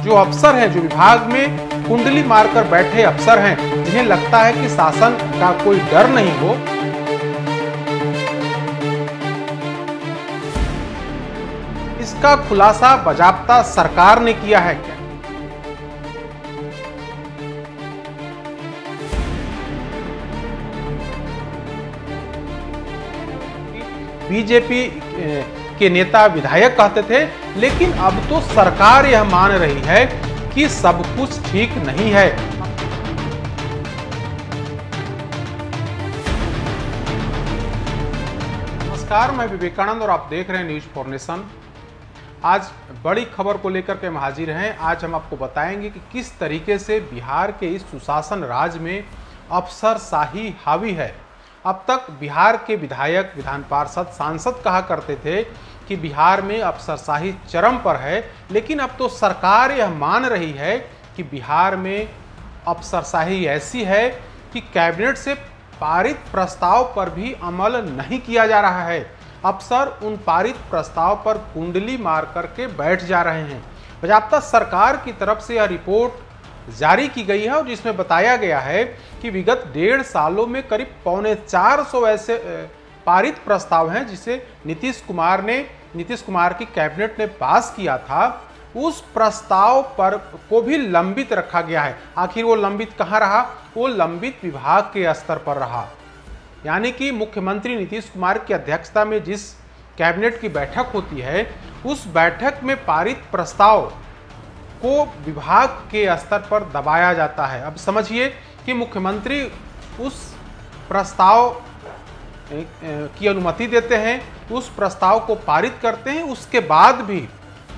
जो अफसर हैं, जो विभाग में कुंडली मारकर बैठे अफसर हैं, जिन्हें लगता है कि शासन का कोई डर नहीं हो, इसका खुलासा बाजाप्ता सरकार ने किया है क्या? बीजेपी के नेता विधायक कहते थे, लेकिन अब तो सरकार यह मान रही है कि सब कुछ ठीक नहीं है। नमस्कार, मैं विवेकानंद और आप देख रहे हैं न्यूज फॉर नेशन। आज बड़ी खबर को लेकर के हम हाजिर हैं। आज हम आपको बताएंगे कि किस तरीके से बिहार के इस सुशासन राज में अफसरशाही हावी है। अब तक बिहार के विधायक, विधान पार्षद, सांसद कहा करते थे कि बिहार में अफसरशाही चरम पर है, लेकिन अब तो सरकार यह मान रही है कि बिहार में अफसरशाही ऐसी है कि कैबिनेट से पारित प्रस्ताव पर भी अमल नहीं किया जा रहा है। अफसर उन पारित प्रस्ताव पर कुंडली मार करके बैठ जा रहे हैं। बाजाप्ता सरकार की तरफ से यह रिपोर्ट जारी की गई है और जिसमें बताया गया है कि विगत 1.5 सालों में करीब 450 ऐसे पारित प्रस्ताव हैं जिसे नीतीश कुमार की कैबिनेट ने पास किया था। उस प्रस्ताव पर को भी लंबित रखा गया है। आखिर वो लंबित कहाँ रहा? वो लंबित विभाग के स्तर पर रहा। यानी कि मुख्यमंत्री नीतीश कुमार की अध्यक्षता में जिस कैबिनेट की बैठक होती है, उस बैठक में पारित प्रस्ताव को विभाग के स्तर पर दबाया जाता है। अब समझिए कि मुख्यमंत्री उस प्रस्ताव की अनुमति देते हैं, उस प्रस्ताव को पारित करते हैं। उसके बाद भी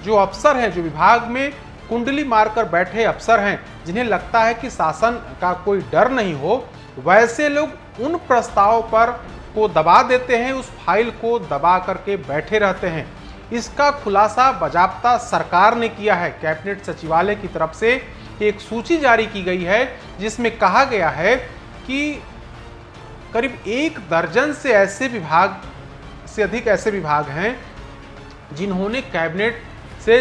जो अफसर हैं, जो विभाग में कुंडली मारकर बैठे अफसर हैं, जिन्हें लगता है कि शासन का कोई डर नहीं हो, वैसे लोग उन प्रस्ताव पर को दबा देते हैं, उस फाइल को दबा करके बैठे रहते हैं। इसका खुलासा बाजाप्ता सरकार ने किया है। कैबिनेट सचिवालय की तरफ से एक सूची जारी की गई है जिसमें कहा गया है कि करीब 1 दर्जन से अधिक ऐसे विभाग हैं जिन्होंने कैबिनेट से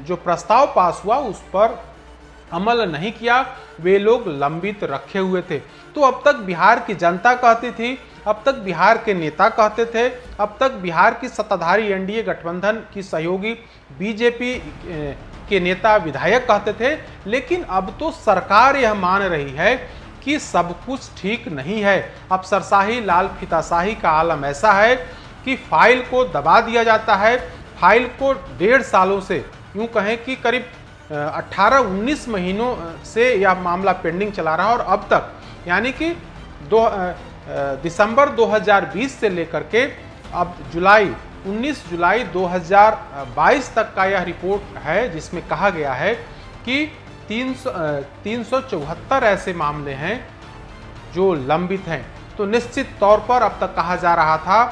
जो प्रस्ताव पास हुआ उस पर अमल नहीं किया। वे लोग लंबित रखे हुए थे। तो अब तक बिहार की जनता कहती थी, अब तक बिहार के नेता कहते थे, अब तक बिहार की सत्ताधारी एनडीए गठबंधन की सहयोगी बीजेपी के नेता विधायक कहते थे, लेकिन अब तो सरकार यह मान रही है कि सब कुछ ठीक नहीं है। अफसरशाही, लाल फीताशाही का आलम ऐसा है कि फाइल को दबा दिया जाता है। फाइल को 1.5 सालों से, यूं कहें कि करीब 18-19 महीनों से यह मामला पेंडिंग चला रहा और अब तक यानी कि दिसंबर 2020 से लेकर के अब 19 जुलाई 2022 तक का यह रिपोर्ट है जिसमें कहा गया है कि 374 ऐसे मामले हैं जो लंबित हैं। तो निश्चित तौर पर अब तक कहा जा रहा था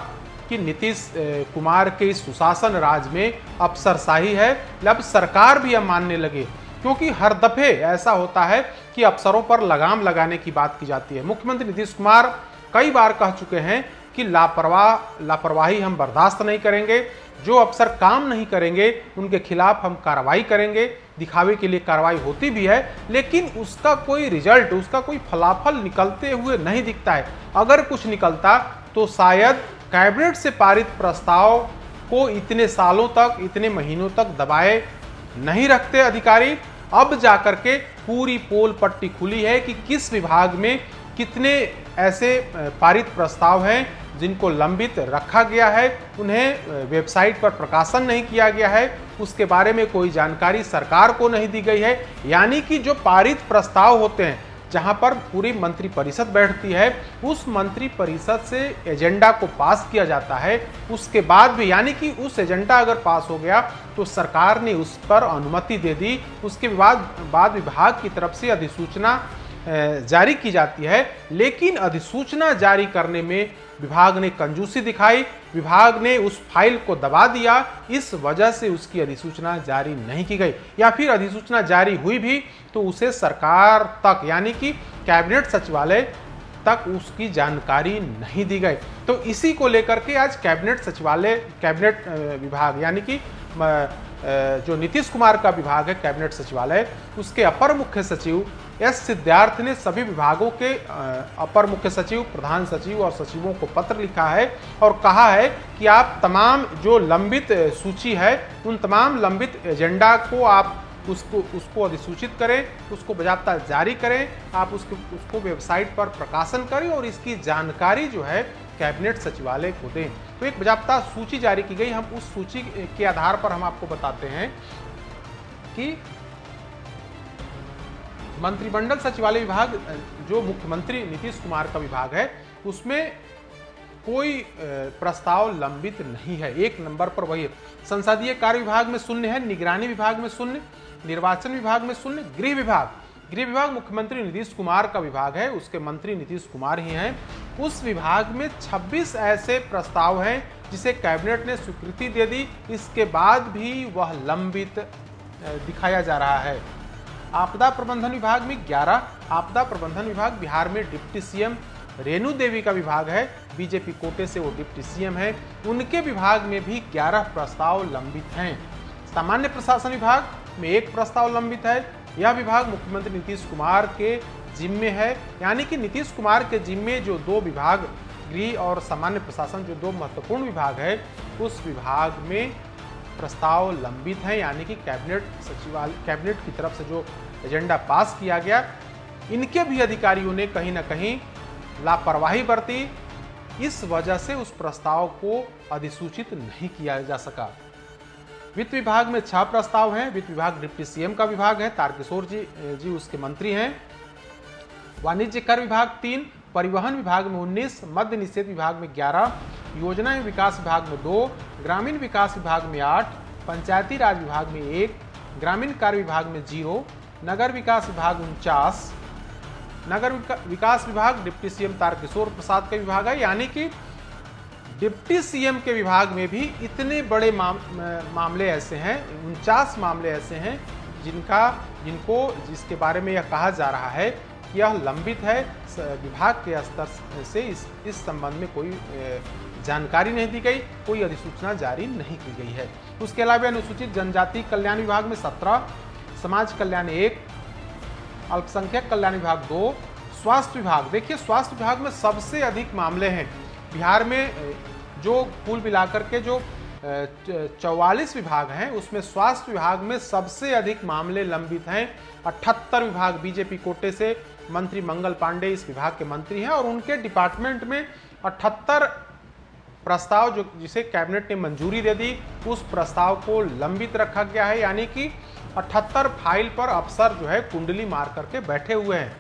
कि नीतीश कुमार के इस सुशासन राज में अफसरशाही है। अब सरकार भी अब मानने लगे, क्योंकि हर दफे ऐसा होता है कि अफसरों पर लगाम लगाने की बात की जाती है। मुख्यमंत्री नीतीश कुमार कई बार कह चुके हैं कि लापरवाही हम बर्दाश्त नहीं करेंगे। जो अफसर काम नहीं करेंगे उनके खिलाफ हम कार्रवाई करेंगे। दिखावे के लिए कार्रवाई होती भी है, लेकिन उसका कोई रिजल्ट, उसका कोई फलाफल निकलते हुए नहीं दिखता है। अगर कुछ निकलता तो शायद कैबिनेट से पारित प्रस्ताव को इतने सालों तक, इतने महीनों तक दबाए नहीं रखते अधिकारी। अब जाकर के पूरी पोल पट्टी खुली है कि किस विभाग में कितने ऐसे पारित प्रस्ताव हैं जिनको लंबित रखा गया है, उन्हें वेबसाइट पर प्रकाशन नहीं किया गया है, उसके बारे में कोई जानकारी सरकार को नहीं दी गई है। यानी कि जो पारित प्रस्ताव होते हैं, जहां पर पूरी मंत्रिपरिषद बैठती है, उस मंत्रिपरिषद से एजेंडा को पास किया जाता है। उसके बाद भी यानी कि उस एजेंडा अगर पास हो गया तो सरकार ने उस पर अनुमति दे दी। उसके बाद विभाग की तरफ से अधिसूचना जारी की जाती है, लेकिन अधिसूचना जारी करने में विभाग ने कंजूसी दिखाई। विभाग ने उस फाइल को दबा दिया, इस वजह से उसकी अधिसूचना जारी नहीं की गई, या फिर अधिसूचना जारी हुई भी तो उसे सरकार तक यानी कि कैबिनेट सचिवालय तक उसकी जानकारी नहीं दी गई। तो इसी को लेकर के आज कैबिनेट विभाग यानी कि जो नीतीश कुमार का विभाग है कैबिनेट सचिवालय, उसके अपर मुख्य सचिव एस सिद्धार्थ ने सभी विभागों के अपर मुख्य सचिव, प्रधान सचिव और सचिवों को पत्र लिखा है और कहा है कि आप तमाम जो लंबित सूची है उन तमाम लंबित एजेंडा को आप उसको अधिसूचित करें, उसको बाकायदा जारी करें, आप उसको वेबसाइट पर प्रकाशन करें और इसकी जानकारी जो है कैबिनेट सचिवालय को दें। तो एक बाकायदा सूची जारी की गई। हम उस सूची के आधार पर हम आपको बताते हैं कि मंत्रिमंडल सचिवालय विभाग जो मुख्यमंत्री नीतीश कुमार का विभाग है उसमें कोई प्रस्ताव लंबित नहीं है। एक नंबर पर वही है। संसदीय कार्य विभाग में शून्य है, निगरानी विभाग में शून्य, निर्वाचन विभाग में शून्य, गृह विभाग मुख्यमंत्री नीतीश कुमार का विभाग है, उसके मंत्री नीतीश कुमार ही हैं। उस विभाग में 26 ऐसे प्रस्ताव हैं जिसे कैबिनेट ने स्वीकृति दे दी, इसके बाद भी वह लंबित दिखाया जा रहा है। आपदा प्रबंधन विभाग में 11, आपदा प्रबंधन विभाग बिहार में डिप्टी सीएम रेणु देवी का विभाग है, बीजेपी कोटे से वो डिप्टी सीएम है, उनके विभाग में भी 11 प्रस्ताव लंबित हैं। सामान्य प्रशासन विभाग में 1 प्रस्ताव लंबित है। यह विभाग मुख्यमंत्री नीतीश कुमार के जिम्मे है, यानी कि नीतीश कुमार के जिम्मे जो 2 विभाग गृह और सामान्य प्रशासन जो 2 महत्वपूर्ण विभाग है उस विभाग में प्रस्ताव लंबित हैं, यानी कि कैबिनेट की तरफ से जो एजेंडा पास किया गया इनके भी अधिकारियों ने कहीं ना कहीं लापरवाही बरती, इस वजह से उस प्रस्ताव को अधिसूचित नहीं किया जा सका। वित्त विभाग में 6 प्रस्ताव हैं। वित्त विभाग डिप्टी सीएम का विभाग है, तारकिशोर जी उसके मंत्री हैं। वाणिज्य कर विभाग 3, परिवहन विभाग में 19, मद्य निषेध विभाग में 11, योजना एवं विकास विभाग में 2, ग्रामीण विकास विभाग में 8, पंचायती राज विभाग में 1, ग्रामीण कार्य विभाग में 0, नगर विकास विभाग 49। नगर विकास विभाग डिप्टी सीएम तारकिशोर प्रसाद का विभाग है, यानी कि डिप्टी सीएम के विभाग में भी इतने बड़े मामले ऐसे हैं, 49 मामले ऐसे हैं जिसके बारे में यह कहा जा रहा है कि यह लंबित है। विभाग के स्तर से इस संबंध में कोई जानकारी नहीं दी गई, कोई अधिसूचना जारी नहीं की गई है। उसके अलावा अनुसूचित जनजाति कल्याण विभाग में 17, समाज कल्याण 1, अल्पसंख्यक कल्याण विभाग 2, स्वास्थ्य विभाग, देखिए स्वास्थ्य विभाग में सबसे अधिक मामले हैं। बिहार में जो कुल मिलाकर के जो 44 विभाग हैं उसमें स्वास्थ्य विभाग में सबसे अधिक मामले लंबित हैं। 78 विभाग बीजेपी कोटे से मंत्री मंगल पांडे इस विभाग के मंत्री हैं और उनके डिपार्टमेंट में 78 प्रस्ताव जिसे कैबिनेट ने मंजूरी दे दी उस प्रस्ताव को लंबित रखा गया है, यानी कि 78 फाइल पर अफसर जो है कुंडली मार करके बैठे हुए हैं।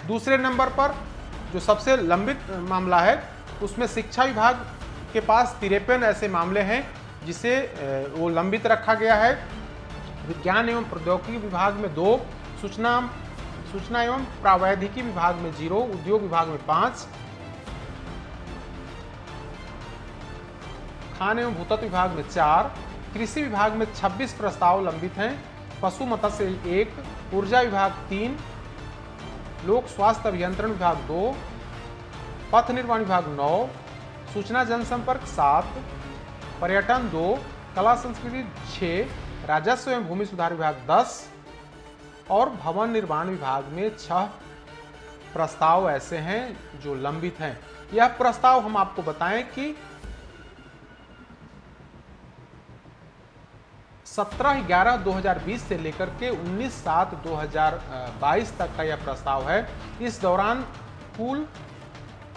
दूसरे नंबर पर जो सबसे लंबित मामला है उसमें शिक्षा विभाग के पास 53 ऐसे मामले हैं जिसे वो लंबित रखा गया है। विज्ञान एवं प्रौद्योगिकी विभाग में 2, सूचना एवं प्रावैधिकी विभाग में 0, उद्योग विभाग में 5, खान एवं भूतत्व विभाग में 4, कृषि विभाग में 26 प्रस्ताव लंबित हैं, पशु मत्स्य 1, ऊर्जा विभाग 3, लोक स्वास्थ्य अभियंत्रण विभाग 2, पथ निर्माण विभाग 9, सूचना जनसंपर्क 7, पर्यटन 2, कला संस्कृति 6, राजस्व एवं भूमि सुधार विभाग 10 और भवन निर्माण विभाग में 6 प्रस्ताव ऐसे हैं जो लंबित हैं। यह प्रस्ताव हम आपको बताएं कि 17/11/2020 से लेकर के 19/7/2022 तक का यह प्रस्ताव है। इस दौरान कुल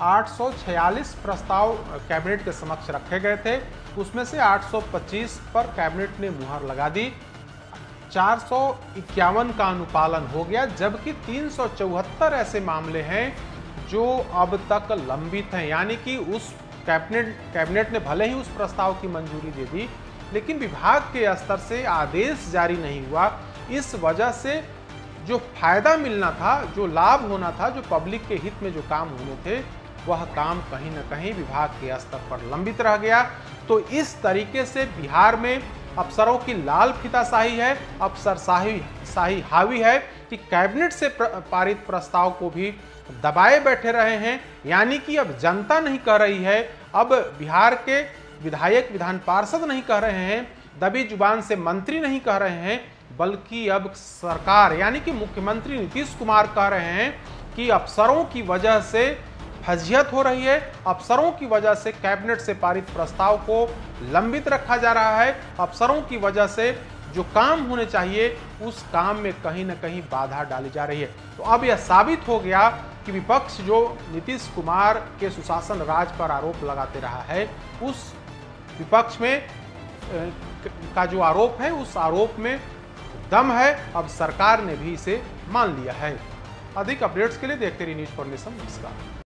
846 प्रस्ताव कैबिनेट के समक्ष रखे गए थे, उसमें से 825 पर कैबिनेट ने मुहर लगा दी, 451 का अनुपालन हो गया, जबकि 374 ऐसे मामले हैं जो अब तक लंबित हैं। यानी कि उस कैबिनेट ने भले ही उस प्रस्ताव की मंजूरी दे दी लेकिन विभाग के स्तर से आदेश जारी नहीं हुआ। इस वजह से जो फायदा मिलना था, जो लाभ होना था, जो पब्लिक के हित में जो काम होने थे वह काम कहीं ना कहीं विभाग के स्तर पर लंबित रह गया। तो इस तरीके से बिहार में अफसरों की लाल फीताशाही है, अफसरशाही हावी है कि कैबिनेट से पारित प्रस्ताव को भी दबाए बैठे रहे हैं। यानी कि अब जनता नहीं कह रही है, अब बिहार के विधायक विधान पार्षद नहीं कह रहे हैं दबी जुबान से मंत्री नहीं कह रहे हैं, बल्कि अब सरकार यानी कि मुख्यमंत्री नीतीश कुमार कह रहे हैं कि अफसरों की वजह से फजीहत हो रही है, अफसरों की वजह से कैबिनेट से पारित प्रस्ताव को लंबित रखा जा रहा है, अफसरों की वजह से जो काम होने चाहिए उस काम में कहीं ना कहीं बाधा डाली जा रही है। तो अब यह साबित हो गया कि विपक्ष जो नीतीश कुमार के सुशासन राज पर आरोप लगाते रहा है, उस विपक्ष में का जो आरोप है उस आरोप में दम है। अब सरकार ने भी इसे मान लिया है। अधिक अपडेट्स के लिए देखते रहिए न्यूज़ फॉर नेशन। नमस्कार।